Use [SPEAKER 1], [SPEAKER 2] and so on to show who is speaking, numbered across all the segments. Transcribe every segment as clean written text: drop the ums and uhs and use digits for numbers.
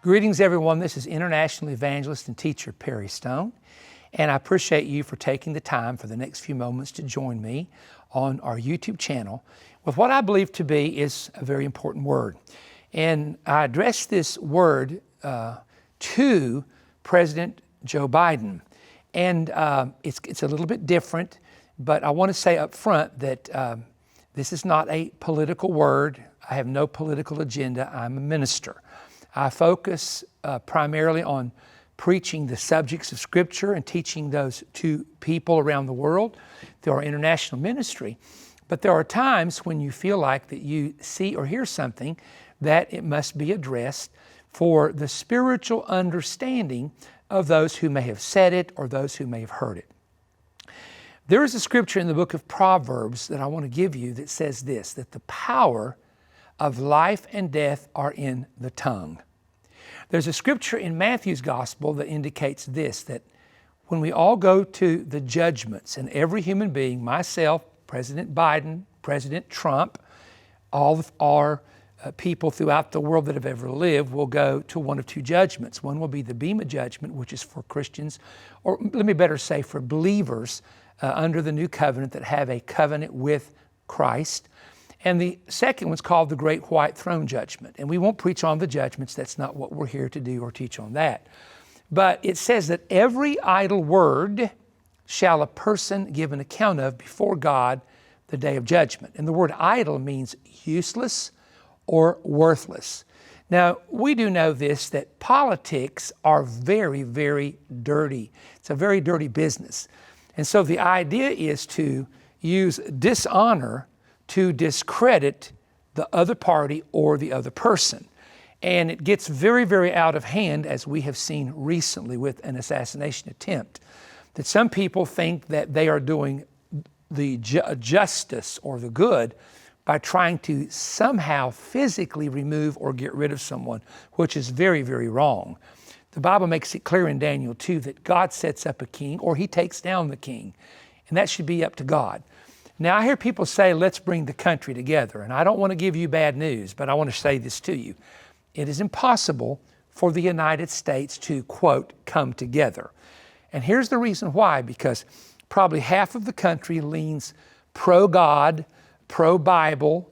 [SPEAKER 1] Greetings, everyone. This is international evangelist and teacher Perry Stone, and I appreciate you for taking the time for the next few moments to join me on our YouTube channel with what I believe to be is a very important word. And I address this word to President Joe Biden. And it's a little bit different, but I want to say up front that this is not a political word. I have no political agenda. I'm a minister. I focus primarily on preaching the subjects of Scripture and teaching those to people around the world through our international ministry. But there are times when you feel like that you see or hear something that it must be addressed for the spiritual understanding of those who may have said it or those who may have heard it. There is a scripture in the book of Proverbs that I want to give you that says this, that the power of life and death are in the tongue. There's a scripture in Matthew's gospel that indicates this, that when we all go to the judgments, and every human being, myself, President Biden, President Trump, all of our people throughout the world that have ever lived will go to one of two judgments. One will be the Bema judgment, which is for Christians, or let me better say for believers under the new covenant that have a covenant with Christ. And the second one's called the Great White Throne Judgment. And we won't preach on the judgments. That's not what we're here to do or teach on that. But it says that every idle word shall a person give an account of before God the day of judgment. And the word idle means useless or worthless. Now, we do know this, that politics are very, very dirty. It's a very dirty business. And so the idea is to use dishonor to discredit the other party or the other person. And it gets very, very out of hand, as we have seen recently with an assassination attempt, that some people think that they are doing the justice or the good by trying to somehow physically remove or get rid of someone, which is very, very wrong. The Bible makes it clear in Daniel 2 that God sets up a king or he takes down the king, and that should be up to God. Now, I hear people say, let's bring the country together. And I don't want to give you bad news, but I want to say this to you. It is impossible for the United States to, quote, come together. And here's the reason why, because probably half of the country leans pro-God, pro-Bible,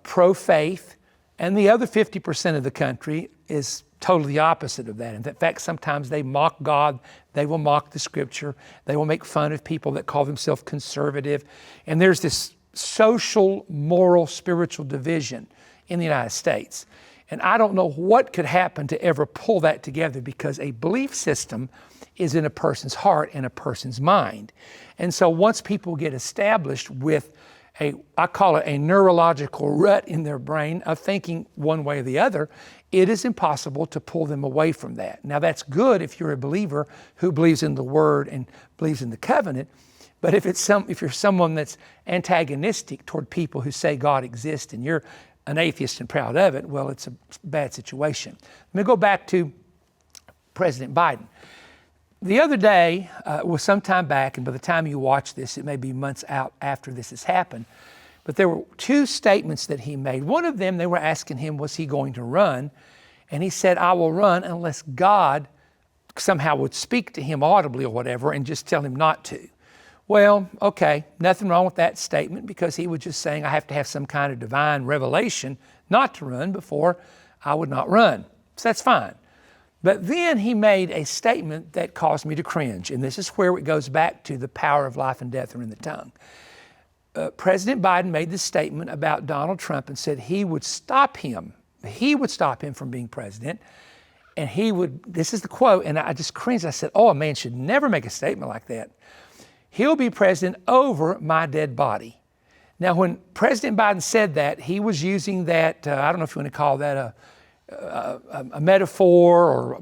[SPEAKER 1] pro-faith, and the other 50% of the country is totally opposite of that. In fact, sometimes they mock God, they will mock the Scripture, they will make fun of people that call themselves conservative. And there's this social, moral, spiritual division in the United States. And I don't know what could happen to ever pull that together, because a belief system is in a person's heart and a person's mind. And so once people get established with I call it a neurological rut in their brain of thinking one way or the other, it is impossible to pull them away from that. Now, that's good if you're a believer who believes in the Word and believes in the covenant. But if you're someone that's antagonistic toward people who say God exists and you're an atheist and proud of it, well, it's a bad situation. Let me go back to President Biden. The other day, was some time back, and by the time you watch this, it may be months out after this has happened, but there were two statements that he made. One of them, they were asking him, was he going to run? And he said, I will run unless God somehow would speak to him audibly or whatever and just tell him not to. Well, okay, nothing wrong with that statement, because he was just saying I have to have some kind of divine revelation not to run before I would not run. So that's fine. But then he made a statement that caused me to cringe. And this is where it goes back to the power of life and death are in the tongue. President Biden made this statement about Donald Trump and said he would stop him. He would stop him from being president. And he would, this is the quote, and I just cringed. I said, oh, a man should never make a statement like that. He'll be president over my dead body. Now, when President Biden said that, he was using that, I don't know if you want to call that a metaphor, or,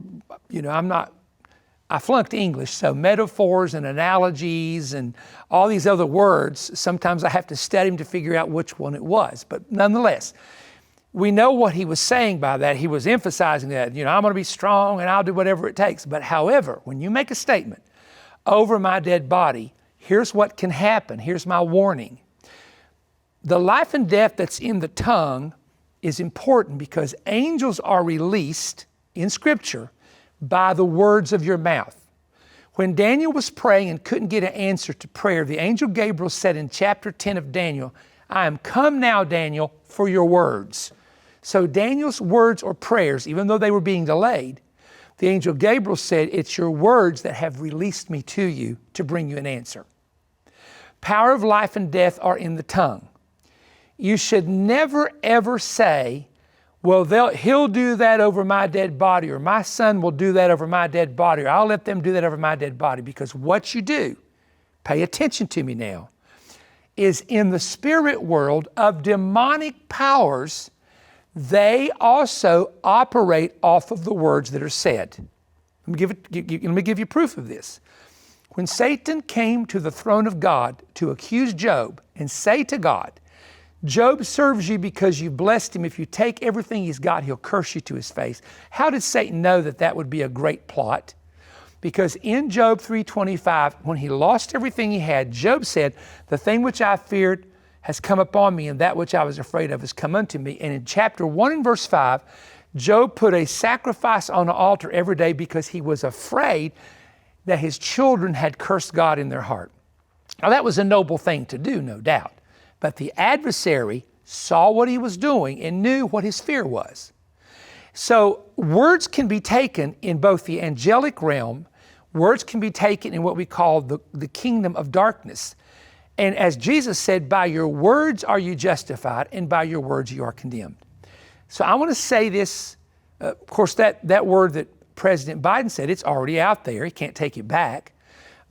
[SPEAKER 1] I flunked English, so metaphors and analogies and all these other words, sometimes I have to study them to figure out which one it was. But nonetheless, we know what he was saying by that. He was emphasizing that, I'm going to be strong and I'll do whatever it takes. But however, when you make a statement, over my dead body, here's what can happen. Here's my warning. The life and death that's in the tongue is important, because angels are released in Scripture by the words of your mouth. When Daniel was praying and couldn't get an answer to prayer, the angel Gabriel said in chapter 10 of Daniel, I am come now, Daniel, for your words. So Daniel's words or prayers, even though they were being delayed, the angel Gabriel said, it's your words that have released me to you to bring you an answer. Power of life and death are in the tongue. You should never ever say, well, he'll do that over my dead body, or my son will do that over my dead body, or I'll let them do that over my dead body. Because what you do, pay attention to me now, is in the spirit world of demonic powers, they also operate off of the words that are said. Let me give you proof of this. When Satan came to the throne of God to accuse Job and say to God, Job serves you because you blessed him. If you take everything he's got, he'll curse you to his face. How did Satan know that that would be a great plot? Because in Job 3:25, when he lost everything he had, Job said, the thing which I feared has come upon me, and that which I was afraid of has come unto me. And in chapter 1 and verse 5, Job put a sacrifice on the altar every day because he was afraid that his children had cursed God in their heart. Now that was a noble thing to do, no doubt. But the adversary saw what he was doing and knew what his fear was. So words can be taken in both the angelic realm, words can be taken in what we call the kingdom of darkness. And as Jesus said, by your words are you justified, and by your words you are condemned. So I want to say this, of course, that word that President Biden said, it's already out there. He can't take it back.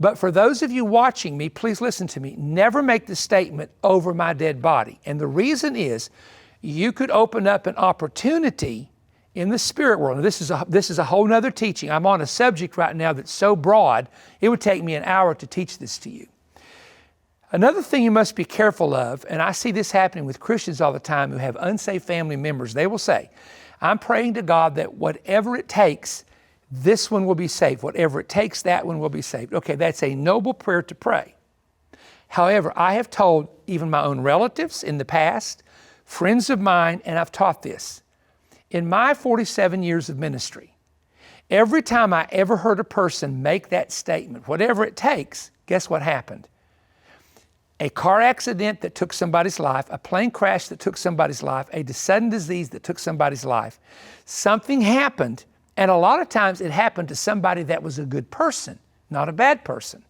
[SPEAKER 1] But for those of you watching me, please listen to me. Never make the statement over my dead body. And the reason is you could open up an opportunity in the spirit world. Now, this is a whole nother teaching. I'm on a subject right now that's so broad, it would take me an hour to teach this to you. Another thing you must be careful of, and I see this happening with Christians all the time who have unsaved family members, they will say, I'm praying to God that whatever it takes, this one will be saved. Whatever it takes, that one will be saved. Okay, that's a noble prayer to pray. However, I have told even my own relatives in the past, friends of mine, and I've taught this. In my 47 years of ministry, every time I ever heard a person make that statement, whatever it takes, guess what happened? A car accident that took somebody's life, a plane crash that took somebody's life, a sudden disease that took somebody's life. Something happened. And a lot of times it happened to somebody that was a good person, not a bad person.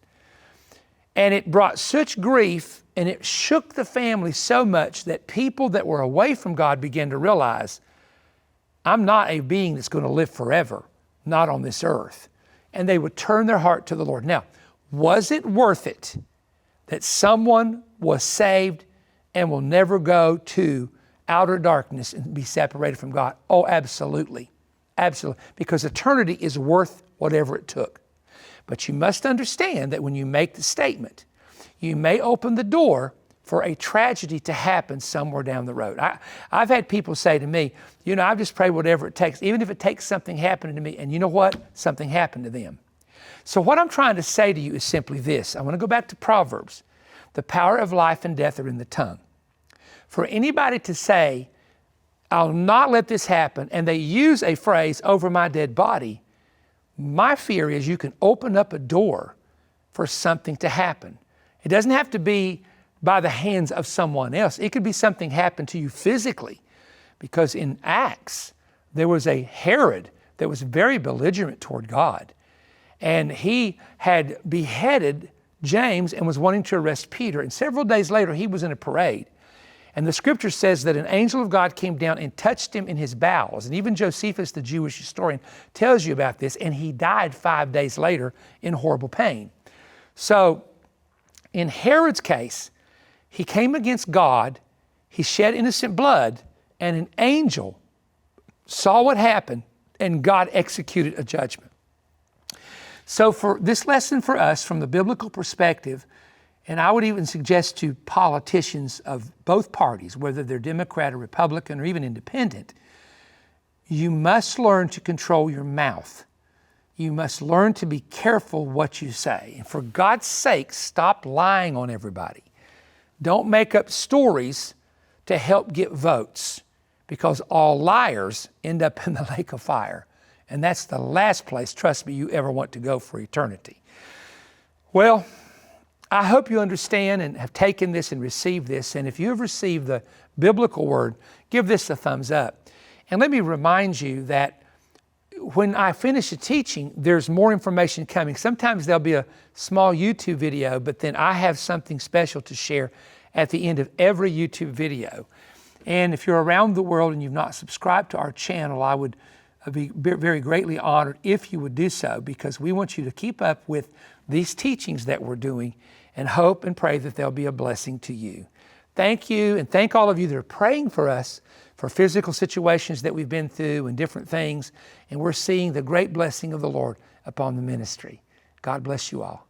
[SPEAKER 1] And it brought such grief and it shook the family so much that people that were away from God began to realize, I'm not a being that's going to live forever, not on this earth. And they would turn their heart to the Lord. Now, was it worth it that someone was saved and will never go to outer darkness and be separated from God? Oh, absolutely. Absolutely, because eternity is worth whatever it took. But you must understand that when you make the statement, you may open the door for a tragedy to happen somewhere down the road. I've had people say to me, I've just prayed whatever it takes, even if it takes something happening to me, and you know what? Something happened to them. So what I'm trying to say to you is simply this. I want to go back to Proverbs. The power of life and death are in the tongue. For anybody to say, I'll not let this happen, and they use a phrase, over my dead body, my fear is you can open up a door for something to happen. It doesn't have to be by the hands of someone else. It could be something happen to you physically, because in Acts, there was a Herod that was very belligerent toward God, and he had beheaded James and was wanting to arrest Peter, and several days later, he was in a parade. And the scripture says that an angel of God came down and touched him in his bowels. And even Josephus, the Jewish historian, tells you about this. And he died 5 days later in horrible pain. So in Herod's case, he came against God, he shed innocent blood, and an angel saw what happened, and God executed a judgment. So for this lesson for us, from the biblical perspective, and I would even suggest to politicians of both parties, whether they're Democrat or Republican or even independent, you must learn to control your mouth. You must learn to be careful what you say. And for God's sake, stop lying on everybody. Don't make up stories to help get votes, because all liars end up in the lake of fire. And that's the last place, trust me, you ever want to go for eternity. Well, I hope you understand and have taken this and received this. And if you have received the biblical word, give this a thumbs up. And let me remind you that when I finish a teaching, there's more information coming. Sometimes there'll be a small YouTube video, but then I have something special to share at the end of every YouTube video. And if you're around the world and you've not subscribed to our channel, I would be very greatly honored if you would do so, because we want you to keep up with these teachings that we're doing and hope and pray that they'll be a blessing to you. Thank you, and thank all of you that are praying for us for physical situations that we've been through and different things. And we're seeing the great blessing of the Lord upon the ministry. God bless you all.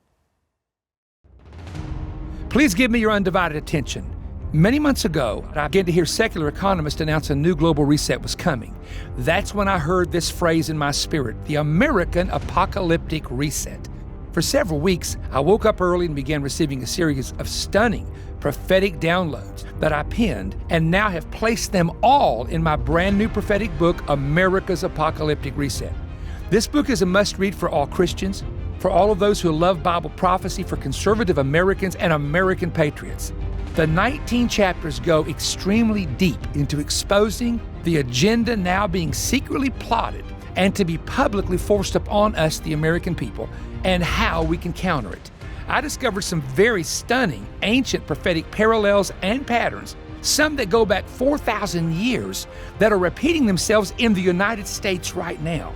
[SPEAKER 1] Please give me your undivided attention. Many months ago, I began to hear secular economists announce a new global reset was coming. That's when I heard this phrase in my spirit, the American apocalyptic reset. For several weeks, I woke up early and began receiving a series of stunning prophetic downloads that I penned and now have placed them all in my brand new prophetic book, America's Apocalyptic Reset. This book is a must-read for all Christians, for all of those who love Bible prophecy, for conservative Americans and American patriots. The 19 chapters go extremely deep into exposing the agenda now being secretly plotted and to be publicly forced upon us, the American people, and how we can counter it. I discovered some very stunning ancient prophetic parallels and patterns, some that go back 4,000 years, that are repeating themselves in the United States right now.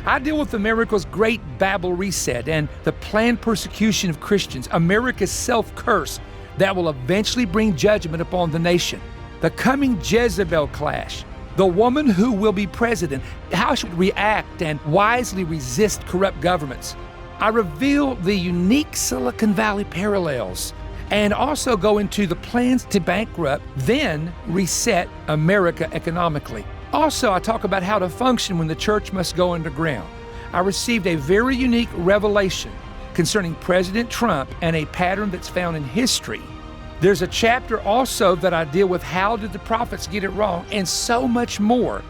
[SPEAKER 1] I deal with America's great Babel reset and the planned persecution of Christians, America's self-curse that will eventually bring judgment upon the nation, the coming Jezebel clash, the woman who will be president, how she should react and wisely resist corrupt governments. I reveal the unique Silicon Valley parallels and also go into the plans to bankrupt, then reset America economically. Also, I talk about how to function when the church must go underground. I received a very unique revelation concerning President Trump and a pattern that's found in history. There's a chapter also that I deal with how did the prophets get it wrong, and so much more.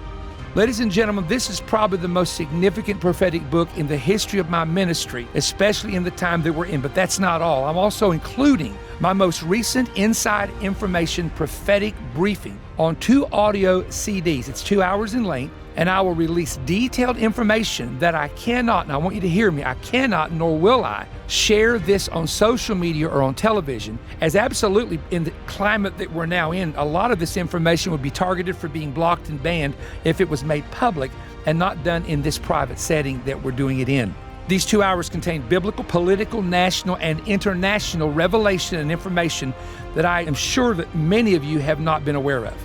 [SPEAKER 1] Ladies and gentlemen, this is probably the most significant prophetic book in the history of my ministry, especially in the time that we're in, but that's not all. I'm also including my most recent inside information prophetic briefing on 2 audio CDs. It's 2 hours in length, and I will release detailed information that I cannot, and I want you to hear me, I cannot nor will I share this on social media or on television, as absolutely in the climate that we're now in, a lot of this information would be targeted for being blocked and banned if it was made public and not done in this private setting that we're doing it in. These 2 hours contain biblical, political, national, and international revelation and information that I am sure that many of you have not been aware of.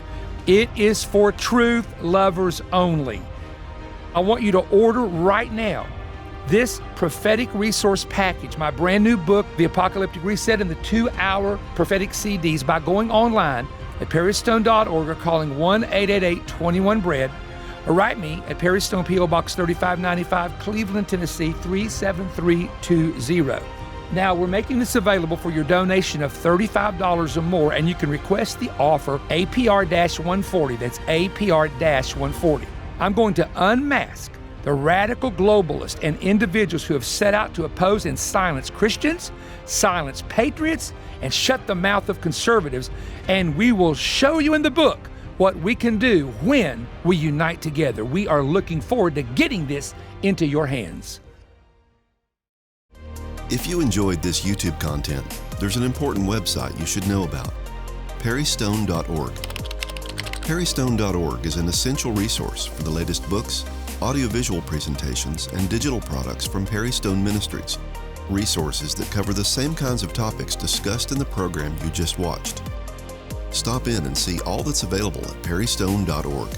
[SPEAKER 1] It is for truth lovers only. I want you to order right now this prophetic resource package, my brand new book, The Apocalyptic Reset, and the 2-hour prophetic CDs by going online at perrystone.org or calling 1-888-21-BREAD, or write me at Perry Stone, P.O. Box 3595, Cleveland, Tennessee 37320. Now, we're making this available for your donation of $35 or more, and you can request the offer APR-140. That's APR-140. I'm going to unmask the radical globalists and individuals who have set out to oppose and silence Christians, silence patriots, and shut the mouth of conservatives, and we will show you in the book what we can do when we unite together. We are looking forward to getting this into your hands.
[SPEAKER 2] If you enjoyed this YouTube content, there's an important website you should know about, perrystone.org. Perrystone.org is an essential resource for the latest books, audiovisual presentations, and digital products from Perry Stone Ministries, resources that cover the same kinds of topics discussed in the program you just watched. Stop in and see all that's available at perrystone.org.